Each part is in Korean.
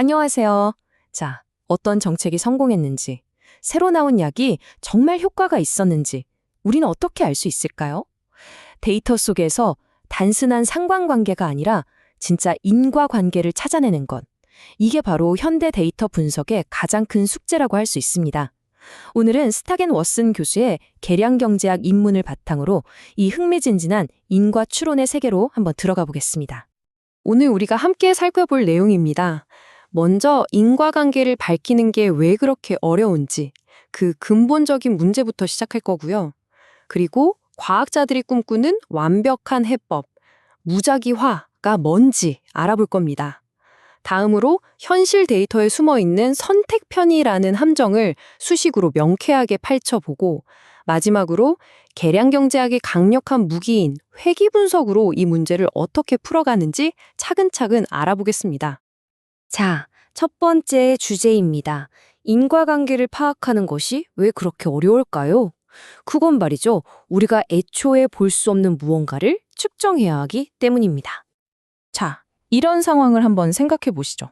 안녕하세요. 자, 어떤 정책이 성공했는지, 새로 나온 약이 정말 효과가 있었는지, 우리는 어떻게 알 수 있을까요? 데이터 속에서 단순한 상관관계가 아니라 진짜 인과관계를 찾아내는 것. 이게 바로 현대 데이터 분석의 가장 큰 숙제라고 할 수 있습니다. 오늘은 스타겐 워슨 교수의 계량경제학 입문을 바탕으로 이 흥미진진한 인과 추론의 세계로 한번 들어가 보겠습니다. 오늘 우리가 함께 살펴볼 내용입니다. 먼저 인과관계를 밝히는 게 왜 그렇게 어려운지, 그 근본적인 문제부터 시작할 거고요. 그리고 과학자들이 꿈꾸는 완벽한 해법, 무작위화가 뭔지 알아볼 겁니다. 다음으로 현실 데이터에 숨어있는 선택 편의라는 함정을 수식으로 명쾌하게 펼쳐보고, 마지막으로 계량경제학의 강력한 무기인 회귀 분석으로 이 문제를 어떻게 풀어가는지 차근차근 알아보겠습니다. 자, 첫 번째 주제입니다. 인과관계를 파악하는 것이 왜 그렇게 어려울까요? 그건 말이죠. 우리가 애초에 볼 수 없는 무언가를 측정해야 하기 때문입니다. 자, 이런 상황을 한번 생각해 보시죠.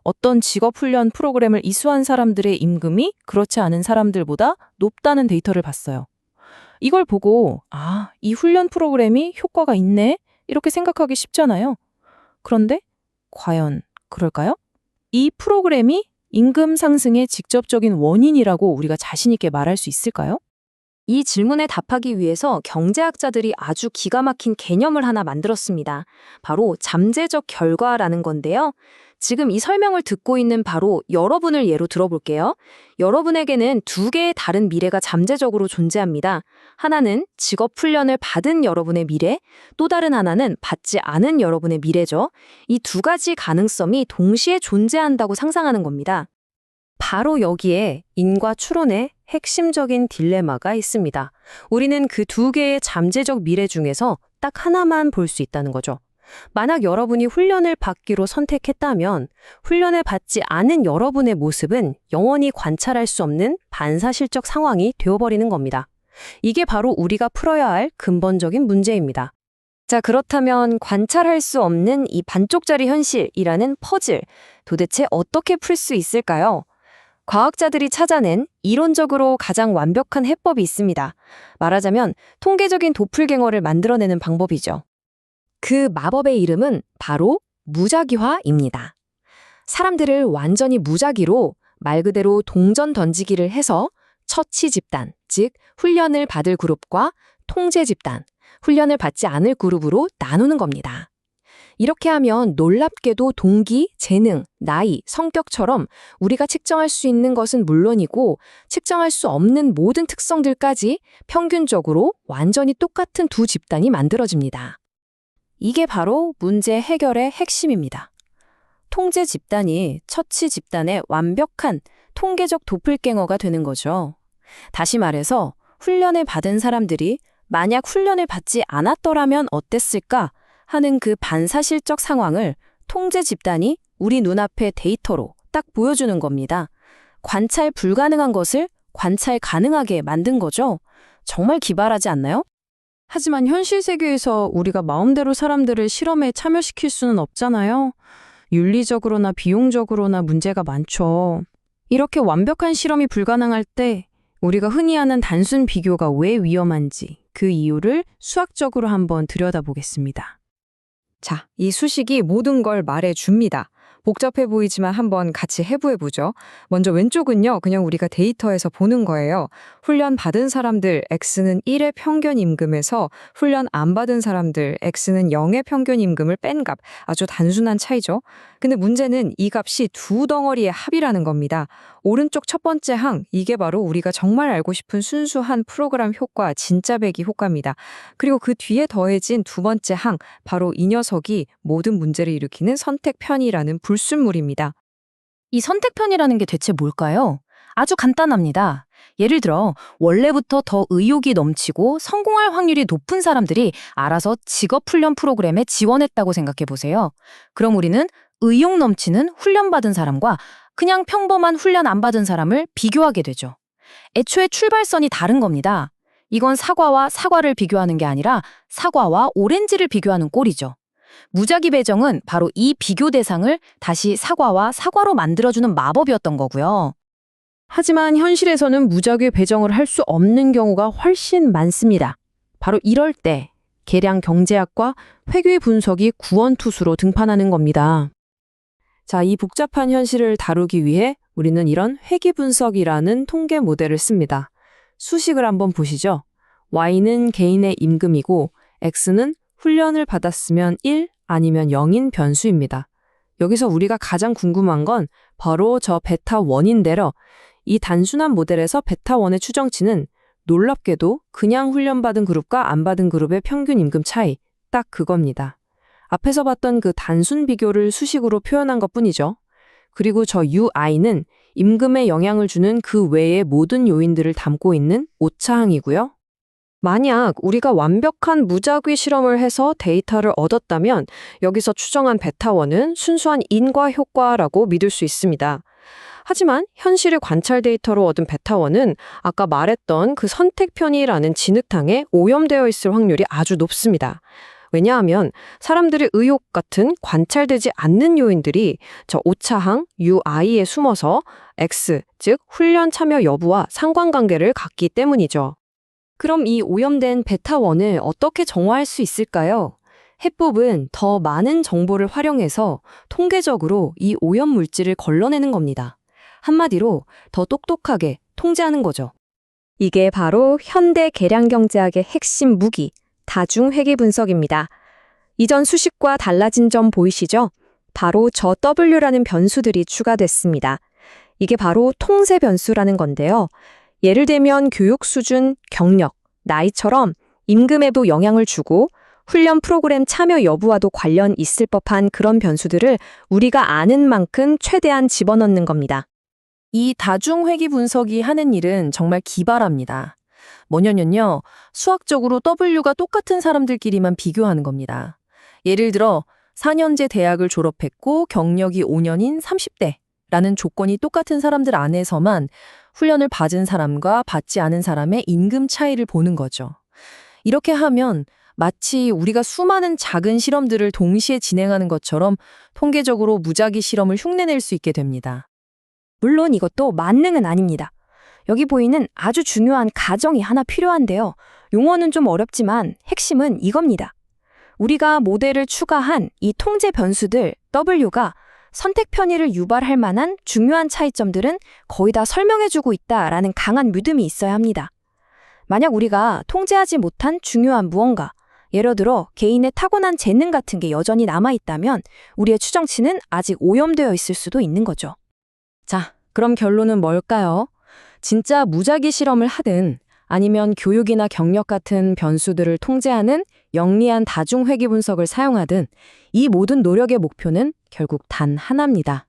어떤 직업훈련 프로그램을 이수한 사람들의 임금이 그렇지 않은 사람들보다 높다는 데이터를 봤어요. 이걸 보고, 이 훈련 프로그램이 효과가 있네? 이렇게 생각하기 쉽잖아요. 그런데 과연 그럴까요? 이 프로그램이 임금 상승의 직접적인 원인이라고 우리가 자신 있게 말할 수 있을까요? 이 질문에 답하기 위해서 경제학자들이 아주 기가 막힌 개념을 하나 만들었습니다. 바로 잠재적 결과라는 건데요. 지금 이 설명을 듣고 있는 바로 여러분을 예로 들어볼게요. 여러분에게는 두 개의 다른 미래가 잠재적으로 존재합니다. 하나는 직업 훈련을 받은 여러분의 미래, 또 다른 하나는 받지 않은 여러분의 미래죠. 이 두 가지 가능성이 동시에 존재한다고 상상하는 겁니다. 바로 여기에 인과 추론의 핵심적인 딜레마가 있습니다. 우리는 그 두 개의 잠재적 미래 중에서 딱 하나만 볼 수 있다는 거죠. 만약 여러분이 훈련을 받기로 선택했다면 훈련을 받지 않은 여러분의 모습은 영원히 관찰할 수 없는 반사실적 상황이 되어버리는 겁니다. 이게 바로 우리가 풀어야 할 근본적인 문제입니다. 자, 그렇다면 관찰할 수 없는 이 반쪽짜리 현실이라는 퍼즐, 도대체 어떻게 풀 수 있을까요? 과학자들이 찾아낸 이론적으로 가장 완벽한 해법이 있습니다. 말하자면 통계적인 도플갱어를 만들어내는 방법이죠. 그 마법의 이름은 바로 무작위화입니다. 사람들을 완전히 무작위로 말 그대로 동전 던지기를 해서 처치 집단, 즉 훈련을 받을 그룹과 통제 집단, 훈련을 받지 않을 그룹으로 나누는 겁니다. 이렇게 하면 놀랍게도 동기, 재능, 나이, 성격처럼 우리가 측정할 수 있는 것은 물론이고 측정할 수 없는 모든 특성들까지 평균적으로 완전히 똑같은 두 집단이 만들어집니다. 이게 바로 문제 해결의 핵심입니다. 통제 집단이 처치 집단의 완벽한 통계적 도플갱어가 되는 거죠. 다시 말해서 훈련을 받은 사람들이 만약 훈련을 받지 않았더라면 어땠을까 하는 그 반사실적 상황을 통제 집단이 우리 눈앞의 데이터로 딱 보여주는 겁니다. 관찰 불가능한 것을 관찰 가능하게 만든 거죠. 정말 기발하지 않나요? 하지만 현실 세계에서 우리가 마음대로 사람들을 실험에 참여시킬 수는 없잖아요. 윤리적으로나 비용적으로나 문제가 많죠. 이렇게 완벽한 실험이 불가능할 때 우리가 흔히 하는 단순 비교가 왜 위험한지 그 이유를 수학적으로 한번 들여다보겠습니다. 자, 이 수식이 모든 걸 말해줍니다. 복잡해 보이지만 한번 같이 해부해보죠. 먼저 왼쪽은요, 그냥 우리가 데이터에서 보는 거예요. 훈련 받은 사람들 X는 1의 평균 임금에서 훈련 안 받은 사람들 X는 0의 평균 임금을 뺀 값. 아주 단순한 차이죠. 근데 문제는 이 값이 두 덩어리의 합이라는 겁니다. 오른쪽 첫 번째 항, 이게 바로 우리가 정말 알고 싶은 순수한 프로그램 효과, 진짜 배기 효과입니다. 그리고 그 뒤에 더해진 두 번째 항, 바로 이 녀석이 모든 문제를 일으키는 선택 편의라는 불순물입니다. 이 선택 편의라는 게 대체 뭘까요? 아주 간단합니다. 예를 들어 원래부터 더 의욕이 넘치고 성공할 확률이 높은 사람들이 알아서 직업훈련 프로그램에 지원했다고 생각해 보세요. 그럼 우리는 의욕 넘치는 훈련받은 사람과 그냥 평범한 훈련 안 받은 사람을 비교하게 되죠. 애초에 출발선이 다른 겁니다. 이건 사과와 사과를 비교하는 게 아니라 사과와 오렌지를 비교하는 꼴이죠. 무작위 배정은 바로 이 비교 대상을 다시 사과와 사과로 만들어주는 마법이었던 거고요. 하지만 현실에서는 무작위 배정을 할 수 없는 경우가 훨씬 많습니다. 바로 이럴 때 계량 경제학과 회귀 분석이 구원투수로 등판하는 겁니다. 자, 이 복잡한 현실을 다루기 위해 우리는 이런 회귀 분석이라는 통계 모델을 씁니다. 수식을 한번 보시죠. Y는 개인의 임금이고 X는 훈련을 받았으면 1 아니면 0인 변수입니다. 여기서 우리가 가장 궁금한 건 바로 저 베타1인데요. 이 단순한 모델에서 베타1의 추정치는 놀랍게도 그냥 훈련받은 그룹과 안 받은 그룹의 평균 임금 차이, 딱 그겁니다. 앞에서 봤던 그 단순 비교를 수식으로 표현한 것뿐이죠. 그리고 저 UI는 임금에 영향을 주는 그 외의 모든 요인들을 담고 있는 오차항이고요. 만약 우리가 완벽한 무작위 실험을 해서 데이터를 얻었다면 여기서 추정한 베타1은 순수한 인과 효과라고 믿을 수 있습니다. 하지만 현실의 관찰 데이터로 얻은 베타1은 아까 말했던 그 선택 편의라는 진흙탕에 오염되어 있을 확률이 아주 높습니다. 왜냐하면 사람들의 의욕 같은 관찰되지 않는 요인들이 저 오차항 UI에 숨어서 X, 즉 훈련 참여 여부와 상관관계를 갖기 때문이죠. 그럼 이 오염된 베타1을 어떻게 정화할 수 있을까요? 해법은 더 많은 정보를 활용해서 통계적으로 이 오염 물질을 걸러내는 겁니다. 한마디로 더 똑똑하게 통제하는 거죠. 이게 바로 현대 계량경제학의 핵심 무기, 다중회귀 분석입니다. 이전 수식과 달라진 점 보이시죠? 바로 저 W라는 변수들이 추가됐습니다. 이게 바로 통제 변수라는 건데요. 예를 들면 교육 수준, 경력, 나이처럼 임금에도 영향을 주고 훈련 프로그램 참여 여부와도 관련 있을 법한 그런 변수들을 우리가 아는 만큼 최대한 집어넣는 겁니다. 이 다중회귀 분석이 하는 일은 정말 기발합니다. 뭐냐면요, 수학적으로 W가 똑같은 사람들끼리만 비교하는 겁니다. 예를 들어 4년제 대학을 졸업했고 경력이 5년인 30대라는 조건이 똑같은 사람들 안에서만 훈련을 받은 사람과 받지 않은 사람의 임금 차이를 보는 거죠. 이렇게 하면 마치 우리가 수많은 작은 실험들을 동시에 진행하는 것처럼 통계적으로 무작위 실험을 흉내낼 수 있게 됩니다. 물론 이것도 만능은 아닙니다. 여기 보이는 아주 중요한 가정이 하나 필요한데요. 용어는 좀 어렵지만 핵심은 이겁니다. 우리가 모델을 추가한 이 통제 변수들 W가 선택 편의를 유발할 만한 중요한 차이점들은 거의 다 설명해주고 있다라는 강한 믿음이 있어야 합니다. 만약 우리가 통제하지 못한 중요한 무언가, 예를 들어 개인의 타고난 재능 같은 게 여전히 남아있다면 우리의 추정치는 아직 오염되어 있을 수도 있는 거죠. 자, 그럼 결론은 뭘까요? 진짜 무작위 실험을 하든 아니면 교육이나 경력 같은 변수들을 통제하는 영리한 다중회귀 분석을 사용하든 이 모든 노력의 목표는 결국 단 하나입니다.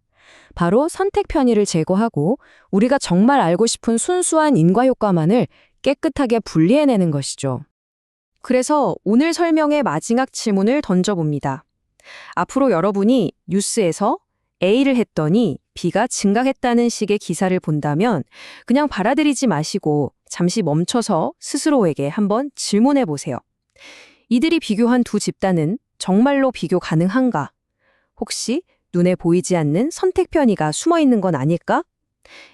바로 선택 편의를 제거하고 우리가 정말 알고 싶은 순수한 인과효과만을 깨끗하게 분리해내는 것이죠. 그래서 오늘 설명의 마지막 질문을 던져봅니다. 앞으로 여러분이 뉴스에서 A를 했더니 B가 증가했다는 식의 기사를 본다면 그냥 받아들이지 마시고 잠시 멈춰서 스스로에게 한번 질문해 보세요. 이들이 비교한 두 집단은 정말로 비교 가능한가? 혹시 눈에 보이지 않는 선택 편의가 숨어 있는 건 아닐까?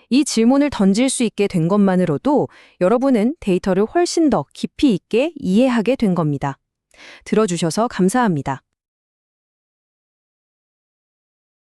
이 질문을 던질 수 있게 된 것만으로도 여러분은 데이터를 훨씬 더 깊이 있게 이해하게 된 겁니다. 들어주셔서 감사합니다.